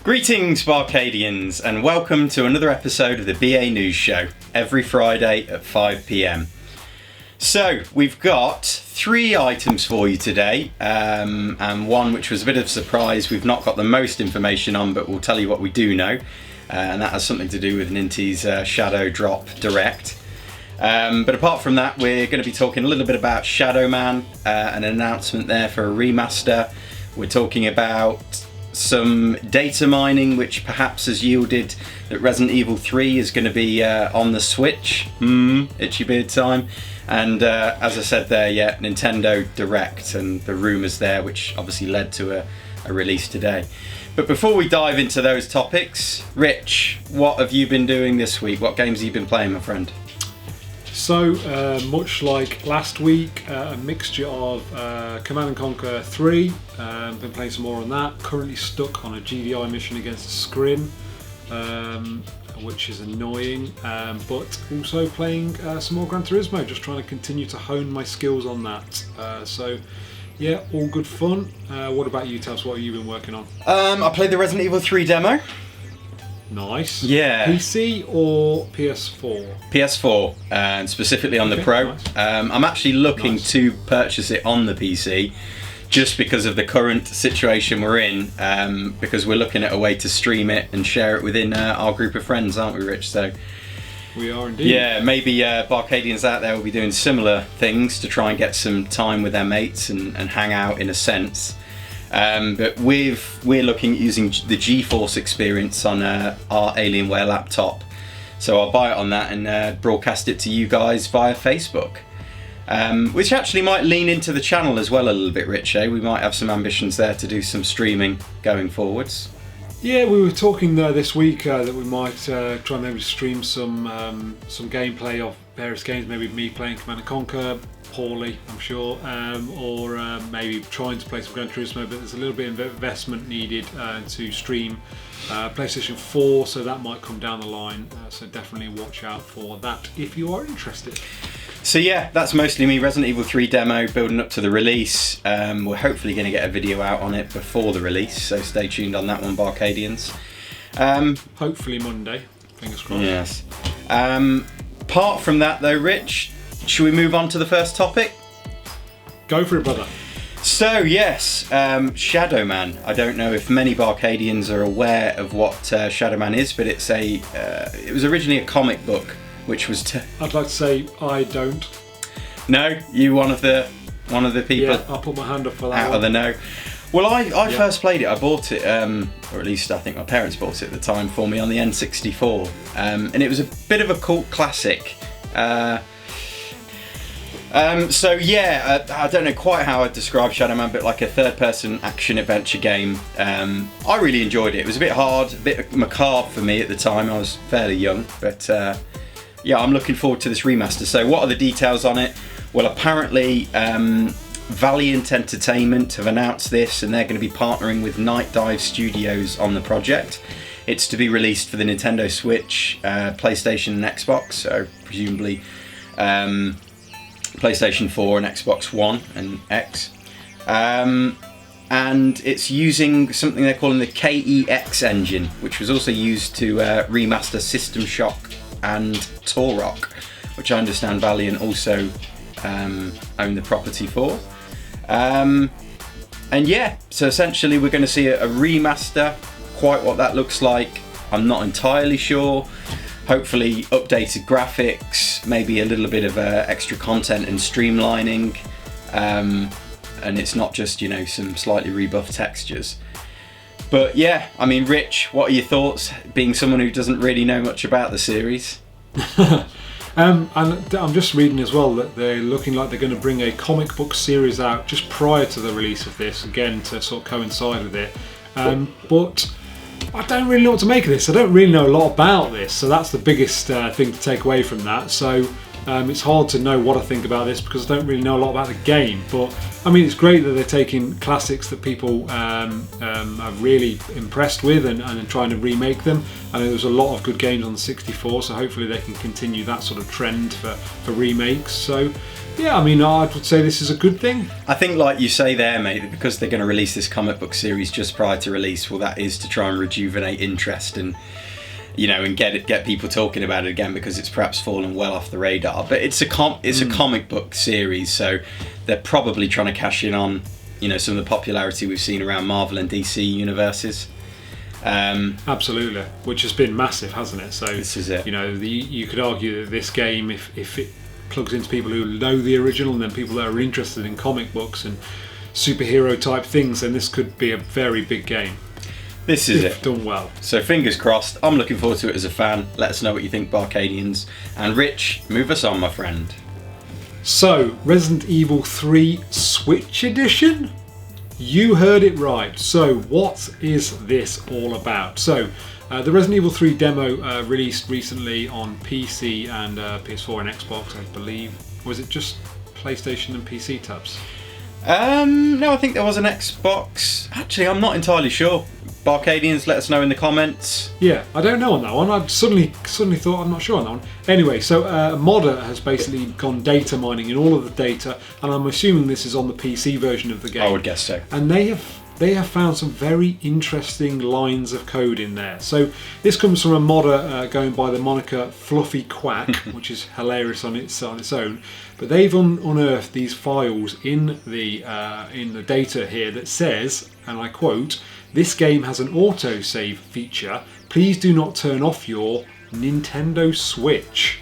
Greetings, BArcadians, and welcome to another episode of the BA News Show, every Friday at 5 PM. So, we've got 3 items for you today, and one which was a bit of a surprise we've not got the most information on, but we'll tell you what we do know, and that has something to do with Ninty's Shadow Drop Direct. But apart from that, we're going to be talking a little bit about Shadowman, an announcement there for a remaster. We're talking about some data mining which perhaps has yielded that Resident Evil 3 is going to be on the Switch. Itchy beard time. And as I said there, yeah, Nintendo Direct and the rumours there, which obviously led to a release today. But before we dive into those topics, Rich, what have you been doing this week? What games have you been playing, my friend? So, much like last week, a mixture of Command & Conquer 3, been playing some more on that, currently stuck on a GDI mission against Scrim, which is annoying, but also playing some more Gran Turismo, just trying to continue to hone my skills on that. So, yeah, all good fun. What about you, Tabs? What have you been working on? I played the Resident Evil 3 demo. Nice. Yeah. PC or PS4? PS4, and specifically on the Pro. Nice. I'm actually looking to purchase it on the PC, just because of the current situation we're in, because we're looking at a way to stream it and share it within our group of friends, aren't we, Rich? So we are indeed. yeah, maybe BArcadians out there will be doing similar things to try and get some time with their mates and hang out in a sense. But we're looking at using the GeForce experience on our Alienware laptop. So I'll buy it on that and broadcast it to you guys via Facebook. Which actually might lean into the channel as well a little bit, Rich. We might have some ambitions there to do some streaming going forwards. Yeah, we were talking this week that we might try and maybe stream some gameplay of various games, maybe me playing Command & Conquer, poorly I'm sure, or maybe trying to play some Gran Turismo, but there's a little bit of investment needed to stream PlayStation 4, so that might come down the line, so definitely watch out for that if you are interested. So yeah, that's mostly me, Resident Evil 3 demo, building up to the release. We're hopefully going to get a video out on it before the release, so stay tuned on that one, BArcadians. Hopefully Monday, fingers crossed. Yes. Apart from that though, Rich, should we move on to the first topic? Go for it, brother. So yes, Shadowman. I don't know if many BArcadians are aware of what Shadowman is, but it's it was originally a comic book, which was. I'd like to say I don't. No, you one of the people. Yeah, I'll put my hand up for that. Out one. of the know. Well, I first played it. I bought it, or at least I think my parents bought it at the time for me on the N64, and it was a bit of a cult classic. So yeah, I don't know quite how I'd describe Shadowman, but like a third-person action-adventure game. I really enjoyed it. It was a bit hard, a bit macabre for me at the time. I was fairly young, but yeah, I'm looking forward to this remaster. So what are the details on it? Well, apparently Valiant Entertainment have announced this, and they're going to be partnering with Night Dive Studios on the project. It's to be released for the Nintendo Switch, PlayStation and Xbox, so presumably PlayStation 4 and Xbox One and X. And it's using something they're calling the KEX engine, which was also used to remaster System Shock and Turok, which I understand Valiant also own the property for. And yeah, so essentially we're going to see a remaster. Quite what that looks like, I'm not entirely sure. Hopefully updated graphics, maybe a little bit of extra content and streamlining, and it's not just, you know, some slightly rebuffed textures. But yeah, I mean, Rich, what are your thoughts, being someone who doesn't really know much about the series? And I'm just reading as well that they're looking like they're going to bring a comic book series out just prior to the release of this, again to sort of coincide with it. But I don't really know what to make of this. I don't really know a lot about this, so that's the biggest thing to take away from that. So It's hard to know what I think about this because I don't really know a lot about the game, but I mean, it's great that they're taking classics that people are really impressed with and trying to remake them. I know there's a lot of good games on the 64, so hopefully they can continue that sort of trend for remakes. So yeah, I mean, I would say this is a good thing. I think, like you say there, mate, that because they're going to release this comic book series just prior to release, well, that is to try and rejuvenate interest and, you know, and get people talking about it again, because it's perhaps fallen well off the radar. But it's a comic book series, so they're probably trying to cash in on, you know, some of the popularity we've seen around Marvel and DC universes. Absolutely, which has been massive, hasn't it? So this is it. You know, you could argue that this game, if it plugs into people who know the original and then people that are interested in comic books and superhero type things, then this could be a very big game. This is if it. done well. So fingers crossed. I'm looking forward to it as a fan. Let us know what you think, BArcadians. And Rich, move us on, my friend. So, Resident Evil 3 Switch Edition? You heard it right. So, what is this all about? So, the Resident Evil 3 demo released recently on PC and PS4 and Xbox, I believe. Was it just PlayStation and PC tabs? No, I think there was an Xbox. Actually, I'm not entirely sure. BArcadians, let us know in the comments. Yeah, I don't know on that one. I suddenly thought I'm not sure on that one. Anyway, so a modder has basically gone data mining in all of the data, and I'm assuming this is on the PC version of the game. I would guess so. And they have found some very interesting lines of code in there. So this comes from a modder going by the moniker Fluffy Quack, which is hilarious on its own. But they've unearthed these files in the data here that says, and I quote, "This game has an autosave feature. Please do not turn off your Nintendo Switch."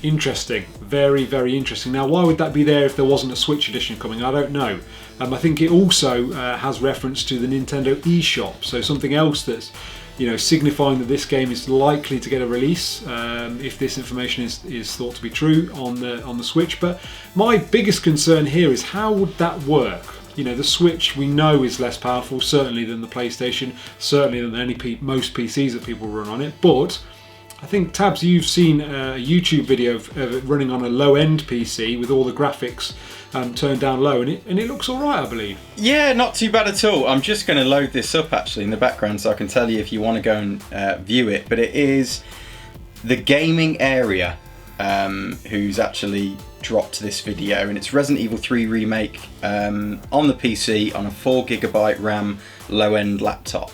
Interesting. Very, very interesting. Now, why would that be there if there wasn't a Switch edition coming? I don't know. I think it also has reference to the Nintendo eShop, so something else that's, you know, signifying that this game is likely to get a release if this information is thought to be true on the Switch. But my biggest concern here is, how would that work? You know, the Switch we know is less powerful, certainly than the PlayStation, certainly than most PCs that people run on it. But I think, Tabs, you've seen a YouTube video of it running on a low-end PC with all the graphics turned down low, and it looks all right, I believe. Yeah, not too bad at all. I'm just going to load this up actually in the background so I can tell you if you want to go and view it. But it is the gaming area who's actually dropped this video, and it's Resident Evil 3 Remake on the PC on a 4GB RAM low-end laptop.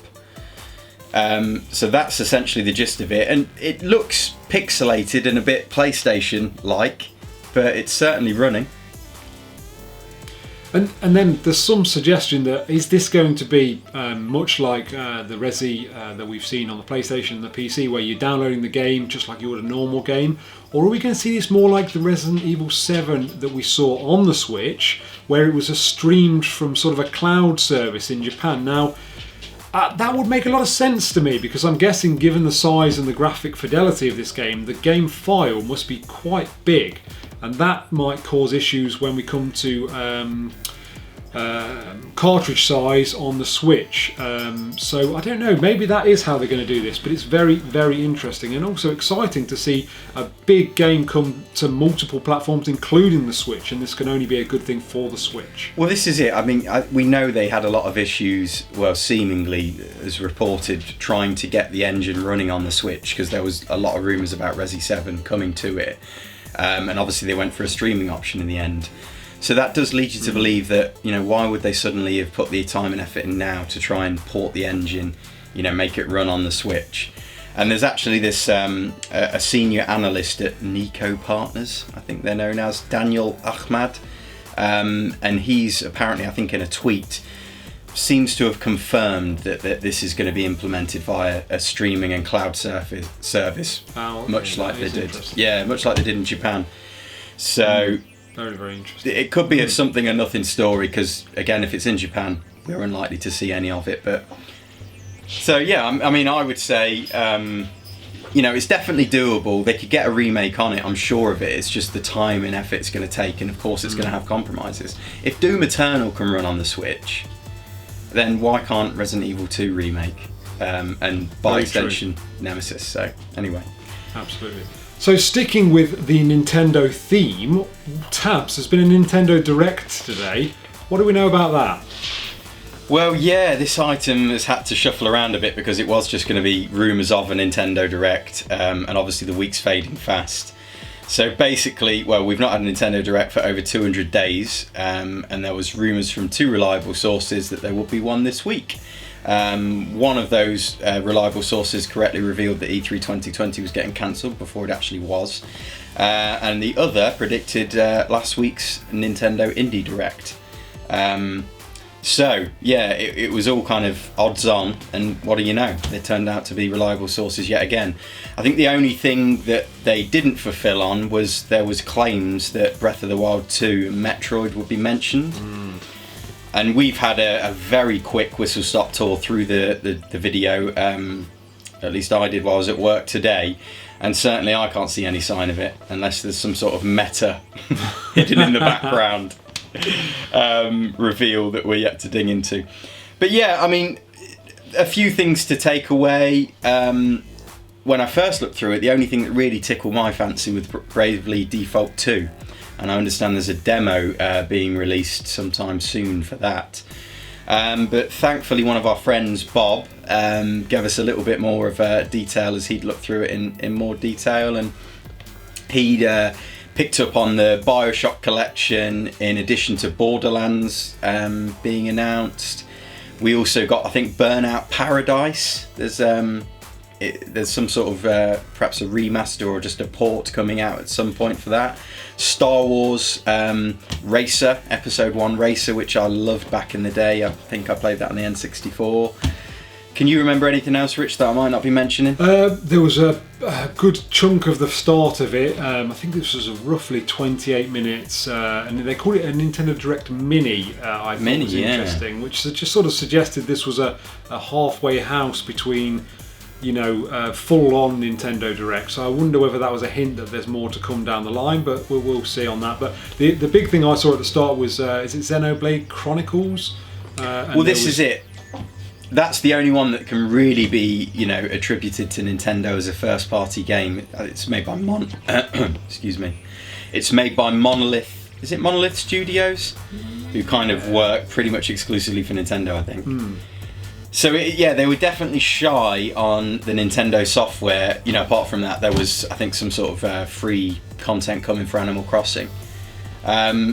So that's essentially the gist of it, and it looks pixelated and a bit PlayStation-like, but it's certainly running. And then there's some suggestion that, is this going to be much like the Resi that we've seen on the PlayStation and the PC, where you're downloading the game just like you would a normal game? Or are we going to see this more like the Resident Evil 7 that we saw on the Switch, where it was streamed from sort of a cloud service in Japan? Now, that would make a lot of sense to me, because I'm guessing, given the size and the graphic fidelity of this game, the game file must be quite big, and that might cause issues when we come to cartridge size on the Switch. So I don't know, maybe that is how they're going to do this, but it's very, very interesting and also exciting to see a big game come to multiple platforms, including the Switch, and this can only be a good thing for the Switch. Well, this is it. I mean, we know they had a lot of issues, well, seemingly, as reported, trying to get the engine running on the Switch, because there was a lot of rumours about Resi 7 coming to it, and obviously they went for a streaming option in the end. So that does lead you to believe that, you know, why would they suddenly have put the time and effort in now to try and port the engine, you know, make it run on the Switch? And there's actually this a senior analyst at Nico Partners, I think they're known as, Daniel Ahmad, and he's apparently, I think in a tweet, seems to have confirmed that this is going to be implemented via a streaming and cloud service, much like they did. Yeah, much like they did in Japan. So. Very, very interesting. It could be a something or nothing story, because again, if it's in Japan, we're unlikely to see any of it. But so yeah, I mean, I would say, you know, it's definitely doable. They could get a remake on it, I'm sure of it. It's just the time and effort it's going to take, and of course, it's going to have compromises. If Doom Eternal can run on the Switch, then why can't Resident Evil 2 remake? And by extension, Nemesis. So anyway. Absolutely. So sticking with the Nintendo theme, Tabs, there's been a Nintendo Direct today. What do we know about that? Well, yeah, this item has had to shuffle around a bit because it was just going to be rumours of a Nintendo Direct, and obviously the week's fading fast. So basically, well, we've not had a Nintendo Direct for over 200 days, and there was rumours from 2 reliable sources that there would be one this week. One of those reliable sources correctly revealed that E3 2020 was getting cancelled before it actually was, and the other predicted last week's Nintendo Indie Direct. So yeah, it was all kind of odds on, and what do you know, they turned out to be reliable sources yet again. I think the only thing that they didn't fulfill on was there was claims that Breath of the Wild 2 and Metroid would be mentioned. And we've had a very quick whistle-stop tour through the video, at least I did while I was at work today, and certainly I can't see any sign of it, unless there's some sort of meta hidden in the background reveal that we're yet to dig into. But yeah, I mean, a few things to take away. When I first looked through it, the only thing that really tickled my fancy was Bravely Default 2. And I understand there's a demo being released sometime soon for that. But thankfully one of our friends, Bob, gave us a little bit more of detail as he'd looked through it in more detail, and he'd picked up on the BioShock collection in addition to Borderlands being announced. We also got, I think, Burnout Paradise. There's some sort of perhaps a remaster or just a port coming out at some point for that. Star Wars Racer, Episode 1 Racer, which I loved back in the day. I think I played that on the N64. Can you remember anything else, Rich, that I might not be mentioning? There was a good chunk of the start of it. I think this was roughly 28 minutes, and they called it a Nintendo Direct Mini. I thought was interesting, which just sort of suggested this was a halfway house between, full-on Nintendo Direct. So I wonder whether that was a hint that there's more to come down the line, but we'll see on that. But the big thing I saw at the start was, is it Xenoblade Chronicles? Well, this is it. That's the only one that can really be, attributed to Nintendo as a first-party game. It's made by excuse me. It's made by Monolith. Is it Monolith Studios? Who kind of work pretty much exclusively for Nintendo, I think. So they were definitely shy on the Nintendo software. Apart from that, there was, I think, some sort of free content coming for Animal Crossing.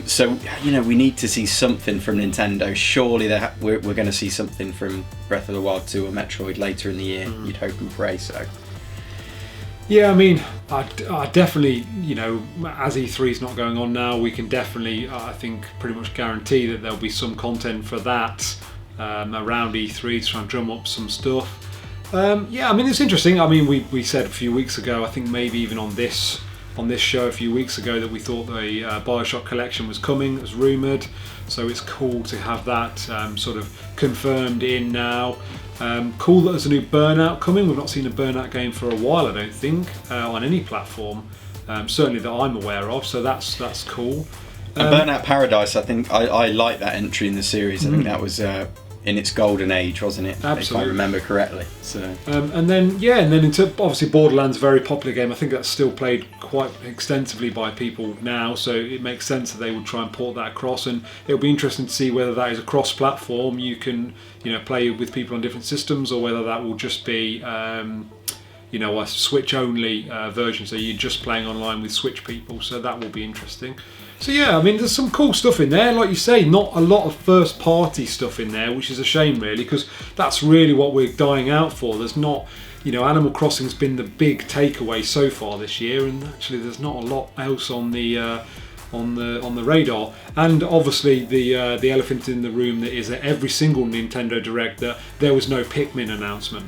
So we need to see something from Nintendo. Surely we're going to see something from Breath of the Wild 2 or Metroid later in the year. You'd hope and pray so. Yeah, I mean, I definitely, as E3's not going on now, we can definitely, I think, pretty much guarantee that there'll be some content for that around E3 to try and drum up some stuff. I mean, it's interesting. I mean, we said a few weeks ago, I think maybe even on this show a few weeks ago, that we thought the BioShock collection was coming. It was rumoured, so it's cool to have that sort of confirmed in now. Cool that there's a new Burnout coming. We've not seen a Burnout game for a while, I don't think, on any platform, certainly that I'm aware of, so that's cool. And Burnout Paradise, I think I like that entry in the series. I think that was in its golden age, wasn't it? Absolutely. If I remember correctly. So. And then into obviously Borderlands, very popular game. I think that's still played quite extensively by people now, so it makes sense that they would try and port that across. And it'll be interesting to see whether that is a cross-platform. You can play with people on different systems, or whether that will just be a Switch-only version. So you're just playing online with Switch people. So that will be interesting. So yeah, I mean, there's some cool stuff in there. Like you say, not a lot of first-party stuff in there, which is a shame, really, because that's really what we're dying out for. There's not, Animal Crossing's been the big takeaway so far this year, and actually, there's not a lot else on the radar. And obviously, the elephant in the room that is at every single Nintendo Direct, that there was no Pikmin announcement.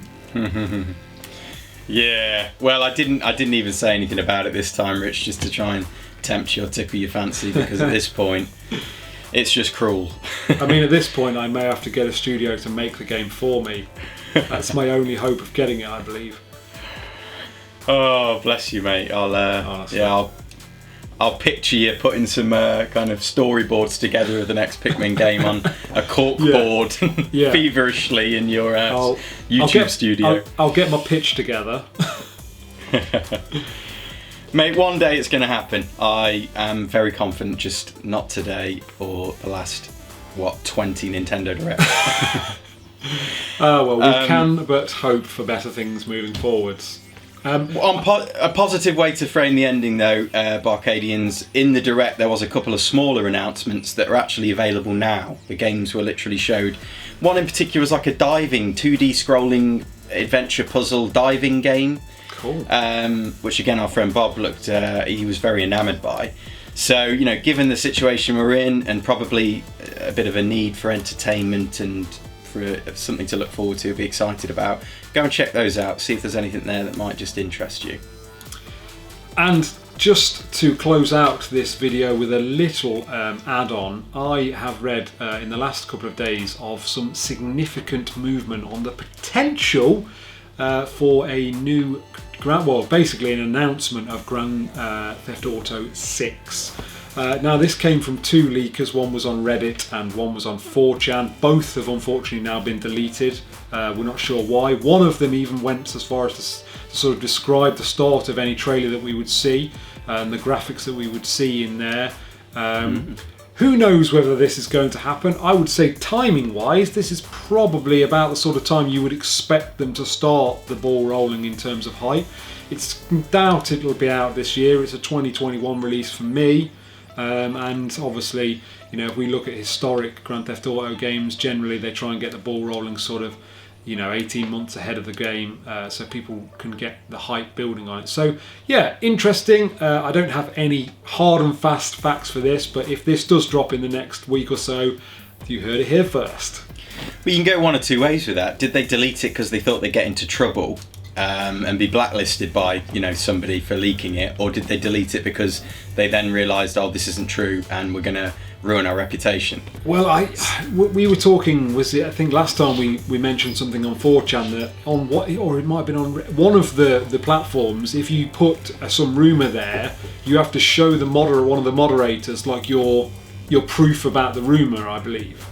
Yeah, well, I didn't even say anything about it this time, Rich, just to try and tempt you or tickle your fancy, because at this point it's just cruel. I mean, at this point I may have to get a studio to make the game for me. That's my only hope of getting it, I believe. Oh, bless you, mate. I'll picture you putting some kind of storyboards together of the next Pikmin game on a cork board feverishly in your YouTube studio. I'll get my pitch together. Mate, one day it's going to happen. I am very confident, just not today or the last, 20 Nintendo Directs. Well, we can but hope for better things moving forwards. A positive way to frame the ending, though, BArcadians, in the Direct there was a couple of smaller announcements that are actually available now. The games were literally showed. One in particular was like a diving, 2D scrolling adventure puzzle diving game. Cool. Which again our friend Bob looked, he was very enamoured by. So, you know, given the situation we're in and probably a bit of a need for entertainment and for something to look forward to, be excited about, go and check those out, see if there's anything there that might just interest you. And just to close out this video with a little add-on, I have read in the last couple of days of some significant movement on the potential for a new basically an announcement of Grand Theft Auto 6. Now this came from two leakers, one was on Reddit and one was on 4chan. Both have unfortunately now been deleted. We're not sure why. One of them even went as far as to sort of describe the start of any trailer that we would see and the graphics that we would see in there. Who knows whether this is going to happen? I would say timing wise, this is probably about the sort of time you would expect them to start the ball rolling in terms of hype. It's doubt it'll be out this year. It's a 2021 release for me. And obviously, you know, if we look at historic Grand Theft Auto games, generally they try and get the ball rolling sort of, you know, 18 months ahead of the game, so people can get the hype building on it. So yeah, interesting. I don't have any hard and fast facts for this, but if this does drop in the next week or so, you heard it here first. Well, you can go one or two ways with that. Did they delete it because they thought they'd get into trouble and be blacklisted by, you know, somebody for leaking it, or did they delete it because they then realised, oh, this isn't true and we're going to ruin our reputation? Well, we were talking, I think last time we mentioned something on 4chan that on what, or it might have been on one of the platforms, if you put some rumour there, you have to show the one of the moderators like your proof about the rumour, I believe.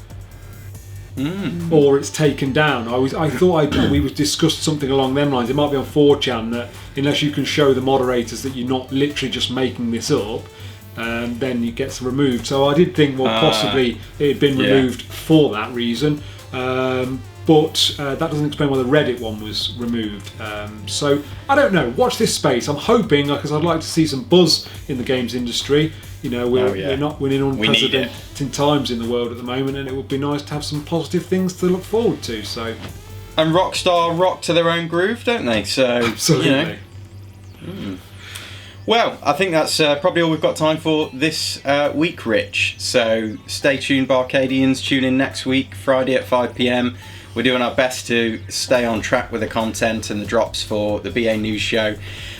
Or it's taken down. I thought we discussed something along them lines. It might be on 4chan that unless you can show the moderators that you're not literally just making this up, then it gets removed. So I did think, well, possibly it had been removed for that reason. But that doesn't explain why the Reddit one was removed. So I don't know. Watch this space. I'm hoping, because I'd like to see some buzz in the games industry. You know, we're in unprecedented times in the world at the moment, and it would be nice to have some positive things to look forward to. So, and Rockstar rock to their own groove, don't they? So absolutely. You know. Well, I think that's probably all we've got time for this week, Rich. So stay tuned, BArcadians. Tune in next week, Friday at 5 p.m. We're doing our best to stay on track with the content and the drops for the BA News Show.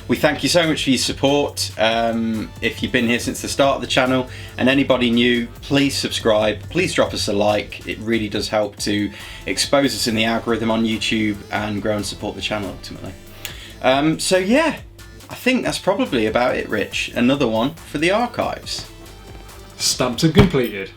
We thank you so much for your support. If you've been here since the start of the channel and anybody new, please subscribe. Please drop us a like. It really does help to expose us in the algorithm on YouTube and grow and support the channel ultimately. So yeah, I think that's probably about it, Rich. Another one for the archives. Stamped and completed.